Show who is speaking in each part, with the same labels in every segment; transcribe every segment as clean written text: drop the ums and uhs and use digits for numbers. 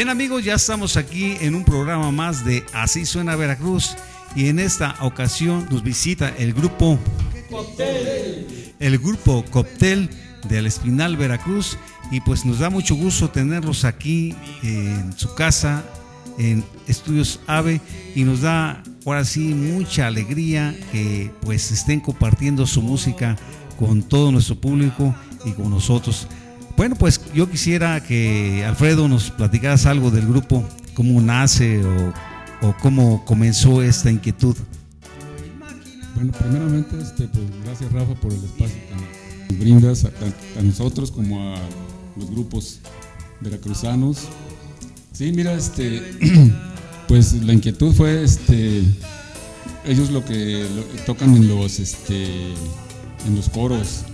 Speaker 1: Bien amigos, ya estamos aquí en un programa más de Así Suena Veracruz y en esta ocasión nos visita el grupo Cóctel del Espinal Veracruz y pues nos da mucho gusto tenerlos aquí en su casa en Estudios AVE y nos da ahora sí mucha alegría que pues estén compartiendo su música con todo nuestro público y con nosotros. Bueno, pues yo quisiera que Alfredo nos platicaras algo del grupo, cómo nace o cómo comenzó esta inquietud.
Speaker 2: Bueno, primeramente, pues gracias Rafa por el espacio que nos brindas a nosotros como a los grupos veracruzanos. Sí, mira, pues la inquietud fue, ellos lo que tocan en los coros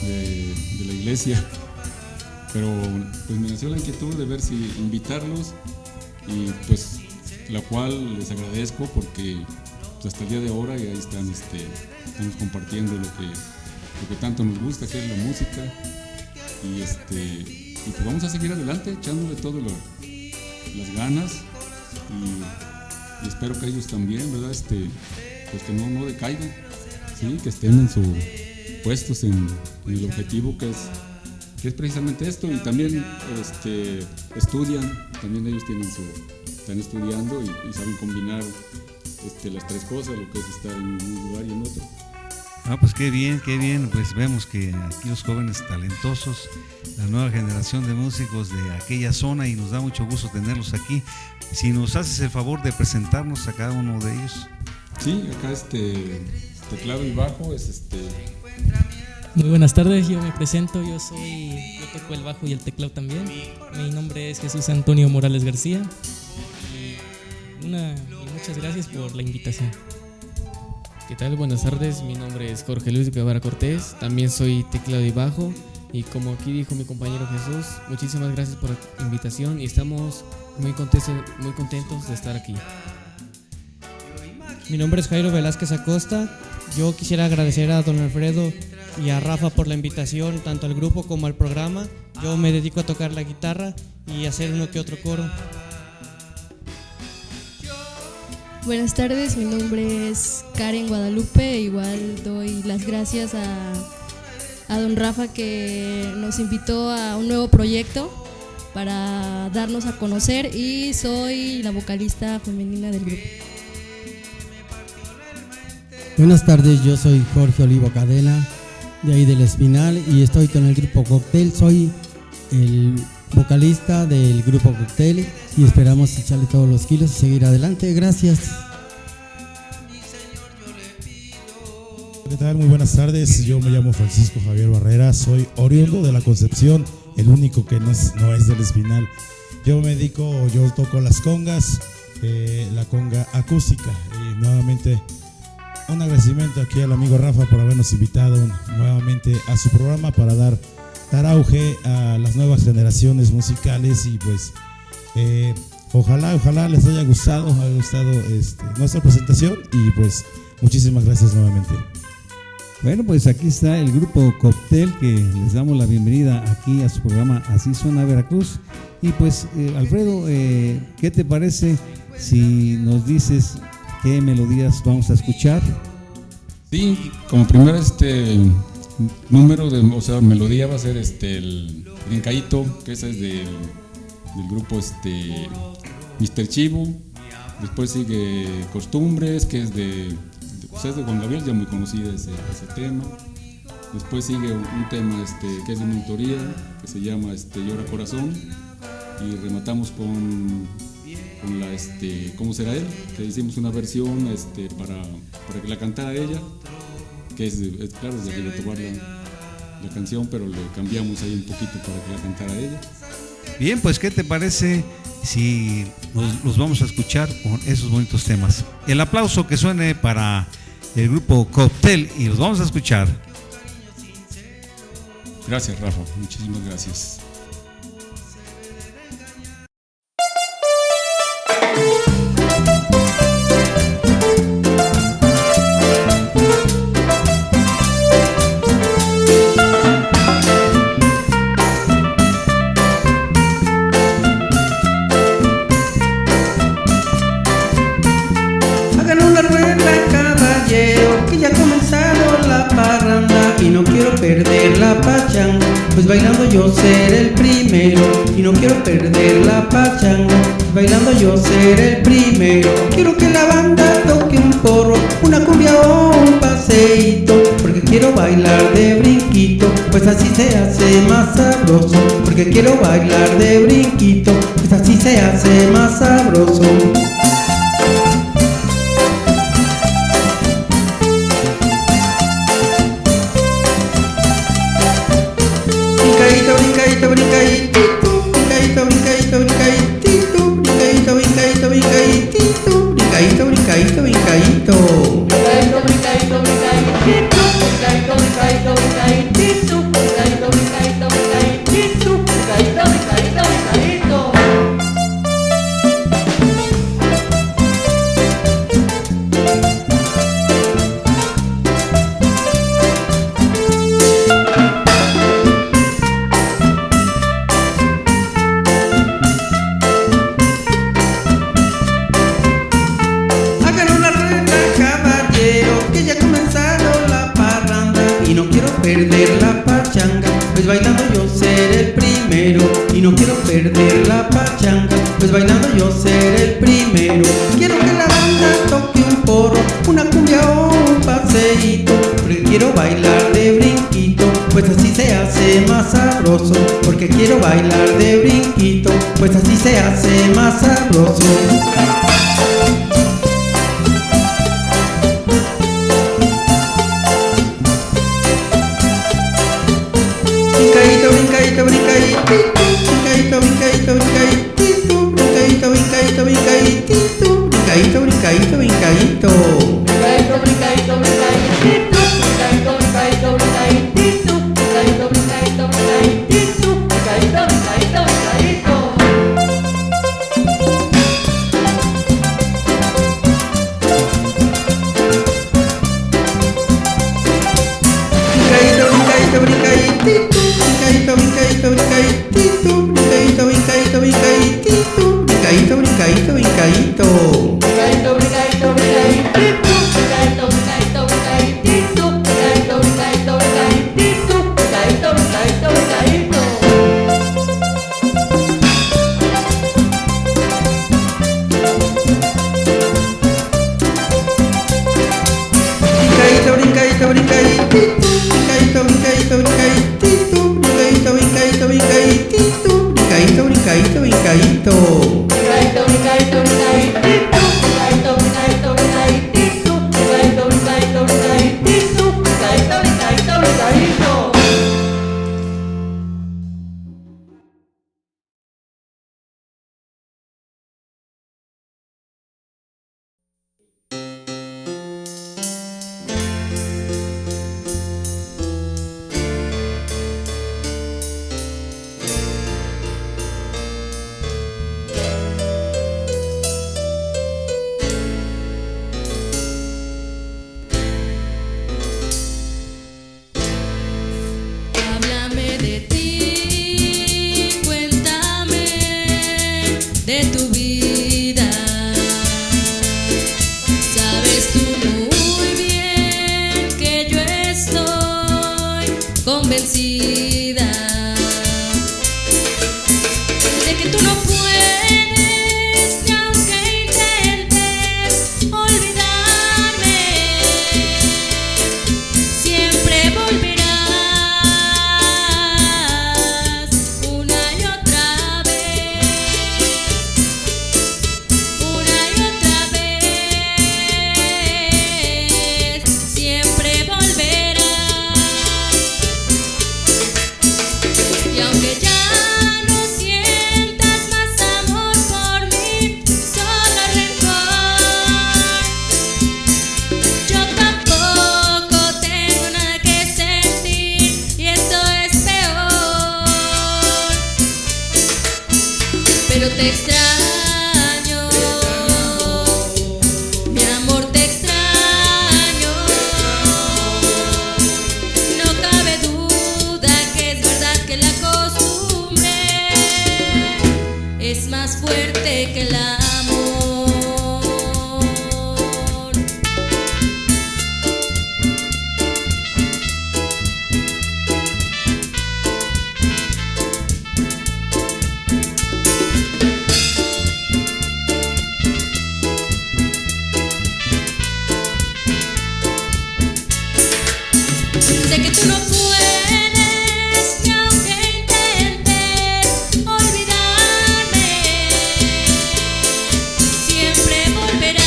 Speaker 2: de la iglesia. Pero pues me nació la inquietud de ver si invitarlos y pues la cual les agradezco porque pues, hasta el día de ahora ya están estamos compartiendo lo que tanto nos gusta, que es la música y pues vamos a seguir adelante echándole todas las ganas y espero que ellos también, ¿verdad? Pues que no decaigan, ¿sí? Que estén en puestos en el objetivo que es precisamente esto y también estudian, también ellos están estudiando y saben combinar las tres cosas, lo que es estar en un lugar y en otro.
Speaker 1: Ah, pues qué bien, pues vemos que aquí los jóvenes talentosos, la nueva generación de músicos de aquella zona y nos da mucho gusto tenerlos aquí. Si nos haces el favor de presentarnos a cada uno de ellos.
Speaker 2: Sí, acá teclado y bajo es
Speaker 3: Muy buenas tardes, yo me presento, yo toco el bajo y el teclado también. Mi nombre es Jesús Antonio Morales García y muchas gracias por la invitación.
Speaker 4: ¿Qué tal? Buenas tardes, mi nombre es Jorge Luis Guevara Cortés, también soy teclado y bajo y como aquí dijo mi compañero Jesús, muchísimas gracias por la invitación y estamos muy contentos de estar aquí.
Speaker 5: Mi nombre es Jairo Velázquez Acosta, yo quisiera agradecer a don Alfredo y a Rafa por la invitación, tanto al grupo como al programa. Yo me dedico a tocar la guitarra y hacer uno que otro coro.
Speaker 6: Buenas tardes, mi nombre es Karen Guadalupe. Igual doy las gracias a don Rafa que nos invitó a un nuevo proyecto para darnos a conocer y soy la vocalista femenina del grupo.
Speaker 7: Buenas tardes, yo soy Jorge Olivo Cadena, de ahí del Espinal y estoy con el grupo Cóctel, soy el vocalista del grupo Cóctel y esperamos echarle todos los kilos y seguir adelante, gracias.
Speaker 8: ¿Qué tal? Muy buenas tardes, yo me llamo Francisco Javier Barrera, soy oriundo de la Concepción, el único que no es del Espinal. Yo toco las congas, la conga acústica y nuevamente un agradecimiento aquí al amigo Rafa por habernos invitado nuevamente a su programa para dar auge a las nuevas generaciones musicales y pues ojalá les haya gustado nuestra presentación y pues muchísimas gracias nuevamente.
Speaker 1: Bueno, pues aquí está el grupo Cóctel que les damos la bienvenida aquí a su programa Así Suena Veracruz y pues Alfredo, ¿qué te parece si nos dices qué melodías vamos a escuchar?
Speaker 2: Sí, como primer número de melodía va a ser el Brincaíto, que ese es del grupo Mr. Chivo. Después sigue Costumbres, que es de Juan Gabriel, ya muy conocida ese tema. Después sigue un tema que es de mi autoría, que se llama Llora Corazón. Y rematamos con la ¿Cómo será él? Que hicimos una versión para que la cantara ella, que es claro, desde que tomar la canción, pero le cambiamos ahí un poquito para que la cantara ella.
Speaker 1: Bien, pues ¿qué te parece si los vamos a escuchar con esos bonitos temas? El aplauso que suene para el grupo Cóctel y los vamos a escuchar.
Speaker 2: Gracias, Rafa, muchísimas gracias.
Speaker 9: perder la pachanga, pues bailando yo seré el primero. Y no quiero perder la pachanga, bailando yo seré el primero. Quiero que la banda toque un porro, una cumbia o un paseíto, porque quiero bailar de brinquito, pues así se hace más sabroso. Porque quiero bailar de brinquito, pues así se hace más sabroso. Brincadito, brincadito, brincadito, brincadito, brincadito, brincadito, brincadito, brincadito, brincadito, brincadito, brincadito.
Speaker 10: Brincadito, brincadito, brincadito, brincadito, brincadito, brincadito, brincadito, brincadito, brincadito, brincadito, brincadito, brincadito.
Speaker 9: Perder la pachanga, pues bailando yo seré el primero. Y no quiero perder la pachanga, pues bailando yo seré el primero. Quiero que la banda toque un porro, una cumbia o un paseíto, porque quiero bailar de brinquito, pues así se hace más sabroso. Porque quiero bailar de brinquito, pues así se hace más sabroso. Brincadito, brincadito, brincadito, brincadito, brincadito, brincadito, brincadito, brincadito, brincadito, brincadito, brincadito, brincadito.
Speaker 10: Brincadito, brincadito, brincadito, brincadito, brincadito, brincadito, brincadito, brincadito, brincadito, brincadito, brincadito, brincadito.
Speaker 9: Brincadito, brincadito, brincadito. Brincadito, brincadito, brincadito, brincadito, brincadito, brincadito, brincadito, brincadito, brincadito.
Speaker 10: Brincadito, brincadito, brincadito, brincadito, brincadito, brincadito, brincadito, brincadito, brincadito, brincadito, brincadito.
Speaker 9: Brincadito, brincadito, brincadito, brincadito, brincadito, brincadito. Brincadito, brincadito, brincadito, brincadito, brincadito, brincadito.
Speaker 10: Brincadito, brincadito, brincadito, brincadito, brincadito, brincadito, brincadito, brincadito, brincadito, brincadito, brincadito.
Speaker 6: Háblame de ti, cuéntame de tu vida. Sabes tú muy bien que yo estoy convencida de que tú no puedes, ni aunque intentes olvidarme, siempre volverás una y otra vez, una y otra vez, siempre volverás. tú no puedes, ni aunque intentes olvidarme, siempre volverás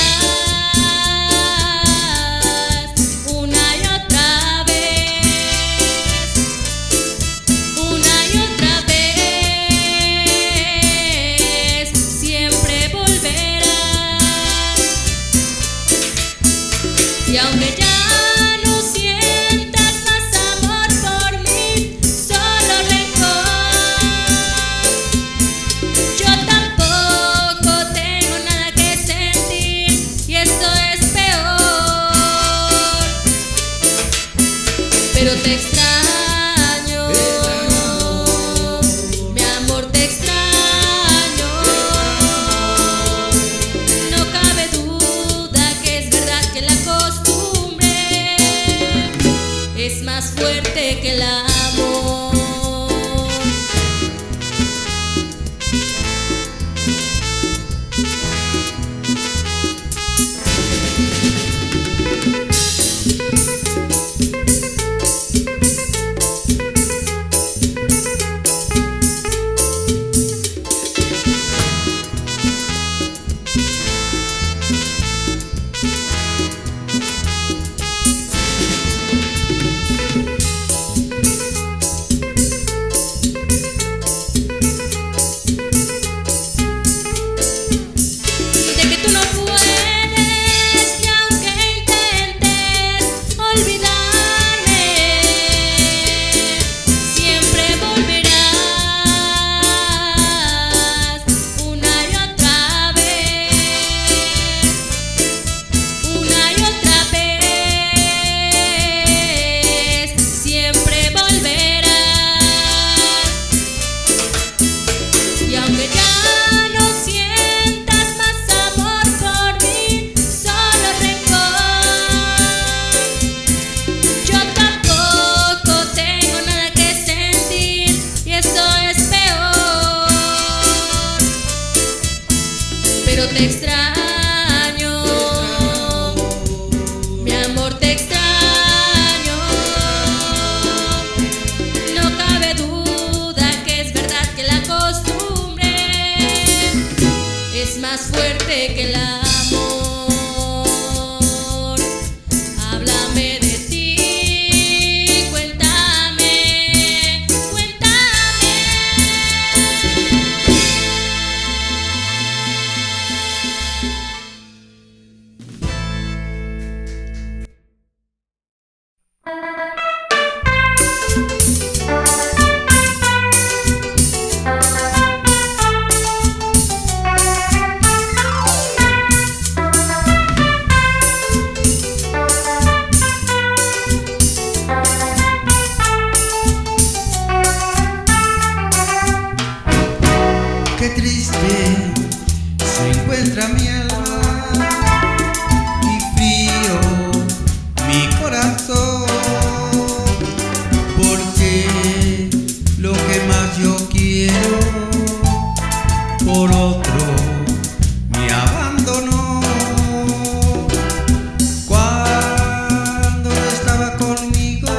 Speaker 6: una y otra vez, una y otra vez, siempre volverás. Y aunque ya no sientas más amor por mí, solo rencor, yo tampoco tengo nada que sentir y esto es peor. Pero te extraño, mi amor, te extraño. No cabe duda que es verdad que la costumbre es más fuerte que el amor. De que tú no puedes, y aunque intentes olvidarme, siempre volverás una y otra vez, una y otra vez, siempre volverás. Y aunque ya no sientas más amor por mí, solo rencor, yo tampoco tengo nada que sentir y eso es peor. Pero te extraño, mi amor, te extraño. No cabe duda que es verdad que la costumbre es más fuerte que el amor. Háblame de ti, cuéntame, cuéntame.
Speaker 9: Qué triste se encuentra mi alma y frío mi corazón, porque lo que más yo quiero por otro me abandonó. Cuando estaba conmigo,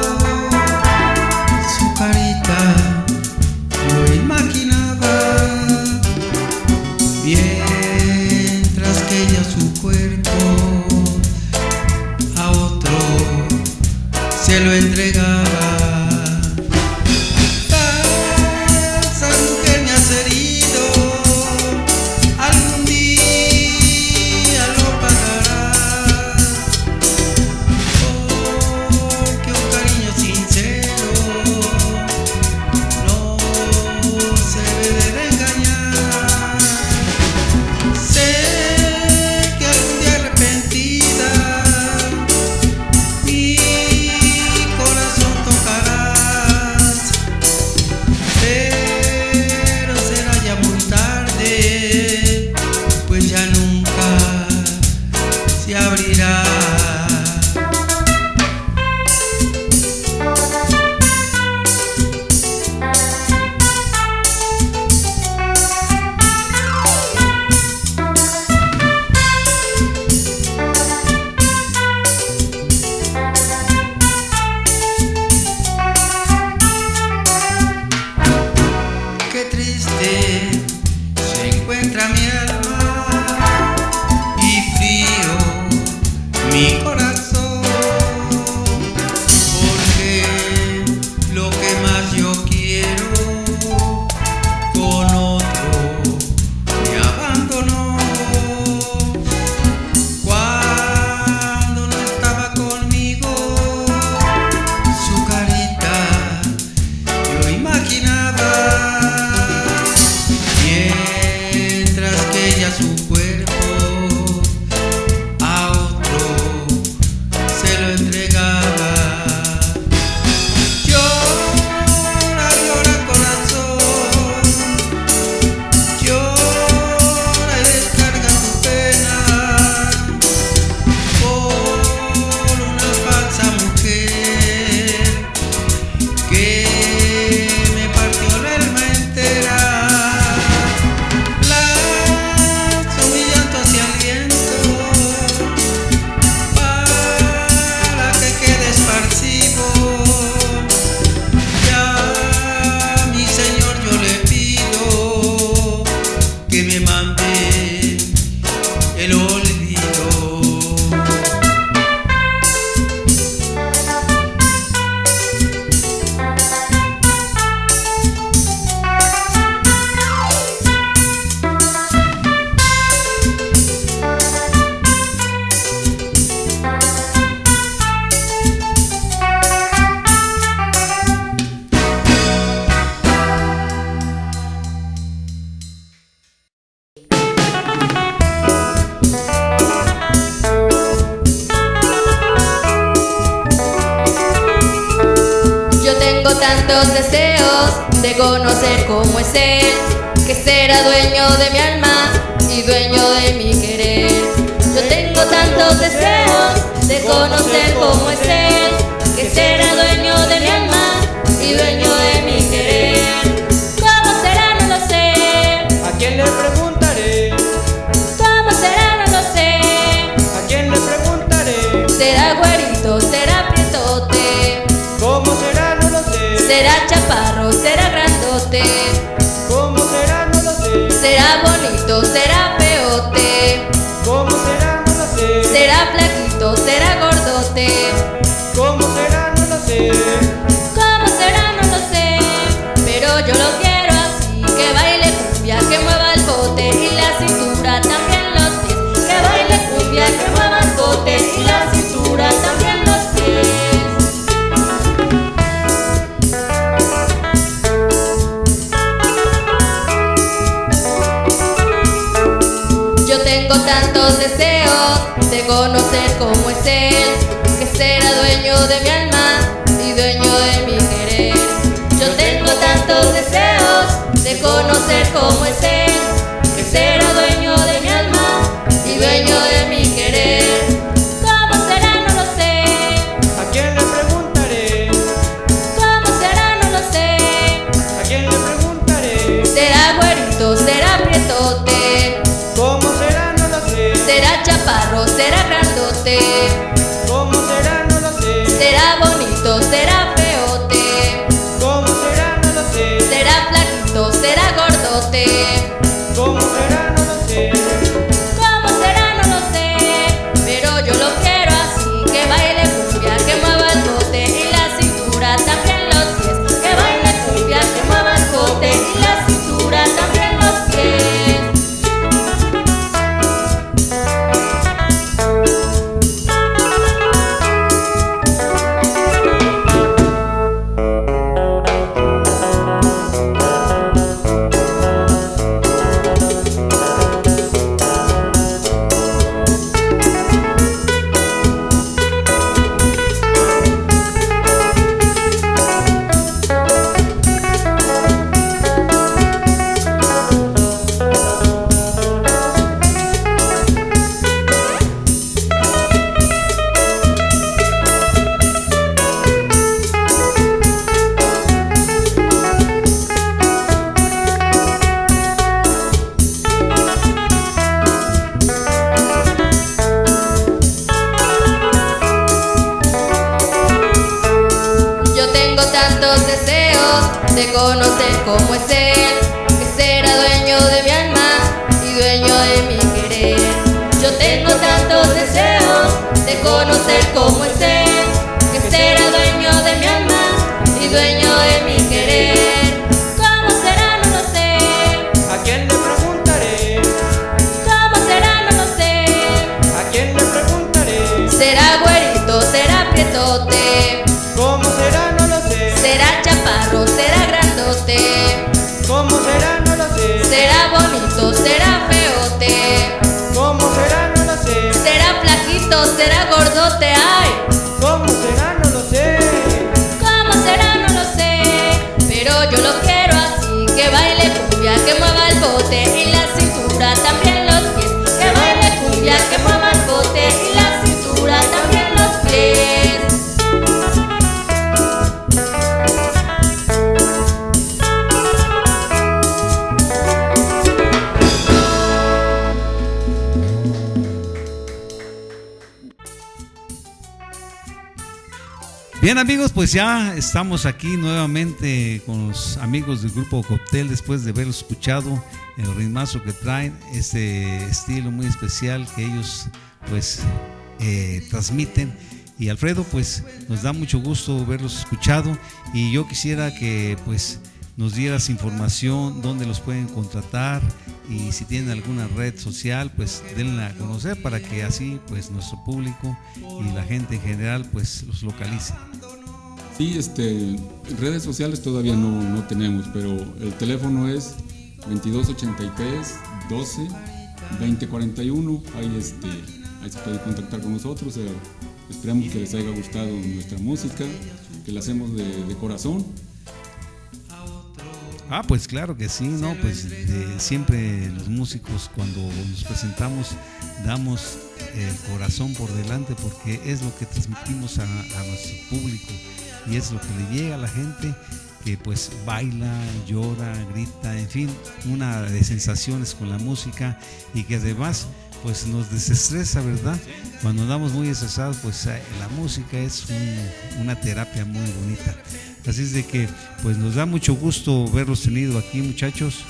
Speaker 9: su carita yo imaginaba, mientras que ella su cuerpo a otro se lo entregaba. Falsa mujer, me has herido, algún día lo pagarás, porque un cariño sincero no se debe de engañar. Sé que algún día arrepentida mi corazón tocarás, pero será ya muy tarde, pues ya nunca se abrirá. mi corazón, porque lo que más yo quiero con otro me abandonó. Cuando no estaba conmigo, su carita yo imaginaba, mientras que ella su cuerpo a otro se lo entregaba. Llora, llora corazón, llora y descarga tu pena por una falsa mujer que me partió el alma entera. Lanzo mi llanto hacia el viento para que quede esparcido. Ya, mi Señor, yo le pido que me mande el olvido.
Speaker 11: Yo tengo tantos deseos de conocer cómo es Él, que será dueño de mi alma y dueño de mi querer. Yo tengo tantos deseos de conocer cómo es Él, que será dueño de mi alma y dueño de mi querer. ¿Cómo será? No lo sé.
Speaker 12: ¿A quién le preguntaré?
Speaker 11: ¿Cómo será? No lo sé.
Speaker 12: ¿A quién le preguntaré?
Speaker 11: ¿Será güerito? ¿Será prietote?
Speaker 12: ¿Cómo será? No lo sé.
Speaker 11: ¿Será chaparro? ¿Será grandote?
Speaker 12: ¿Cómo será? No lo sé.
Speaker 11: ¿Será bonito? ¿Será feote?
Speaker 12: ¿Cómo será? No lo sé.
Speaker 11: ¿Será flaquito? ¿Será gordote?
Speaker 12: ¿Cómo será? No lo sé.
Speaker 11: ¿Cómo será? No lo sé. Pero yo lo quiero así, que baile cumbia, que mueva el bote y la cintura, también los pies. Que baile cumbia, que mueva el bote y la cintura, también los pies. Yo tengo tantos deseos de conocer cómo es Él, que será dueño de mi alma y dueño de mi querer. Yo tengo tantos deseos de conocer cómo es Él, que será dueño de mi alma y dueño de mi querer. ¿Cómo será? No lo sé.
Speaker 12: ¿A quién le preguntaré?
Speaker 11: ¿Cómo será? No lo sé.
Speaker 12: ¿A quién le preguntaré?
Speaker 11: ¿Será güerito? ¿Será prietote?
Speaker 12: ¿Cómo será? No lo sé.
Speaker 11: ¿Será chaparro? ¿Será grandote?
Speaker 12: ¿Cómo será? No lo sé.
Speaker 11: ¿Será bonito? ¿Será feote?
Speaker 12: ¿Cómo será? No lo sé.
Speaker 11: ¿Será flaquito? ¿Será gordote?
Speaker 12: ¿Cómo será? No lo sé.
Speaker 11: ¿Cómo será? No lo sé. Pero yo lo quiero así, que baile cumbia, que mueva el bote y la cintura, también los pies. Que baile cumbia, que mueva el bote y la cintura, también los pies. de conocer cómo es Él, que será dueño de mi alma y dueño de mi querer. Yo tengo tantos deseos de conocer cómo es Él, que será dueño de mi alma y dueño de mi querer. ¿Cómo será? No lo sé.
Speaker 12: ¿A quién le preguntaré?
Speaker 11: ¿Cómo será? No lo sé.
Speaker 12: ¿A quién le preguntaré?
Speaker 11: ¿Será güerito? ¿Será prietote?
Speaker 12: ¿Cómo será? No lo sé.
Speaker 11: ¿Será chaparro? ¿Será grandote?
Speaker 12: ¿Cómo será? No lo sé.
Speaker 11: ¿Será bonito? ¿Será feote?
Speaker 12: ¿Cómo será? No lo sé.
Speaker 11: ¿Será flaquito? ¿Será gordote? ¡Ay!
Speaker 12: ¿Cómo será? No lo sé.
Speaker 11: ¿Cómo será? No lo sé. Pero yo lo quiero así, que baile cumbia, que mueva el bote y la cintura, también los pies. Que baile cumbia, que mueva el bote y la cintura, también los pies.
Speaker 1: Bien amigos, pues ya estamos aquí nuevamente con los amigos del grupo Cóctel después de haber escuchado el ritmazo que traen, este estilo muy especial que ellos pues transmiten. Y Alfredo, pues nos da mucho gusto verlos escuchado y yo quisiera que pues nos dieras información, dónde los pueden contratar y si tienen alguna red social, pues denla a conocer para que así pues nuestro público y la gente en general pues los localice.
Speaker 2: Sí, redes sociales todavía no tenemos, pero el teléfono es 2283 12 2041. Ahí se puede contactar con nosotros. Esperamos que les haya gustado nuestra música, que la hacemos de corazón.
Speaker 1: Ah, pues claro que sí, ¿no? Pues siempre los músicos cuando nos presentamos damos el corazón por delante porque es lo que transmitimos a nuestro público y es lo que le llega a la gente que pues baila, llora, grita, en fin, una de sensaciones con la música y que además pues nos desestresa, ¿verdad? Cuando andamos muy estresados, pues la música es una terapia muy bonita. Así es de que pues nos da mucho gusto verlos tenido aquí, muchachos,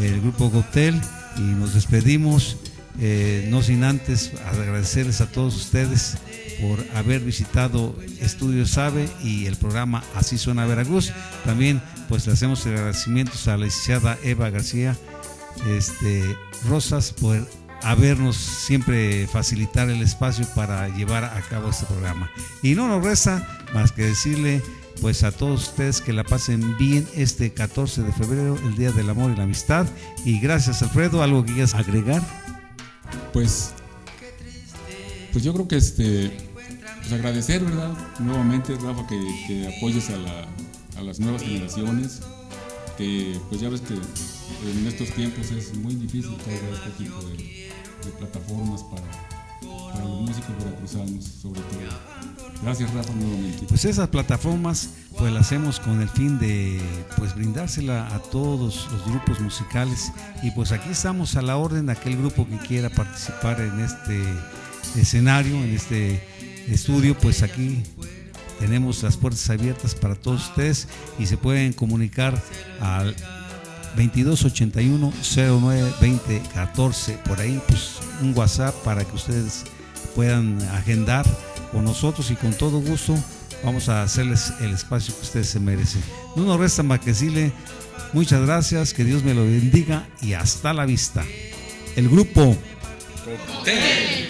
Speaker 1: el grupo Cóctel, y nos despedimos, no sin antes agradecerles a todos ustedes por haber visitado Estudios AVE y el programa Así Suena Veracruz. También pues le hacemos agradecimientos a la licenciada Eva García Rosas por habernos siempre facilitar el espacio para llevar a cabo este programa. Y no nos resta más que decirle pues a todos ustedes que la pasen bien este 14 de febrero, el Día del Amor y la Amistad. Y gracias, Alfredo, ¿algo que quieras agregar?
Speaker 2: Pues yo creo que pues agradecer, ¿verdad? Nuevamente, Rafa, que apoyes a las nuevas generaciones, que pues ya ves que en estos tiempos es muy difícil traer este tipo de plataformas para los músicos veracruzanos, sobre todo. Gracias, Rafa, nuevamente.
Speaker 1: Pues esas plataformas pues las hacemos con el fin de pues brindársela a todos los grupos musicales y pues aquí estamos a la orden de aquel grupo que quiera participar en este escenario, en este estudio, pues aquí tenemos las puertas abiertas para todos ustedes y se pueden comunicar al 2281 09 20 14, por ahí pues un WhatsApp para que ustedes puedan agendar con nosotros y con todo gusto vamos a hacerles el espacio que ustedes se merecen. No nos resta más que decirle muchas gracias, que Dios me lo bendiga y hasta la vista. El grupo Cóctel.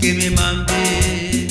Speaker 9: Que me mande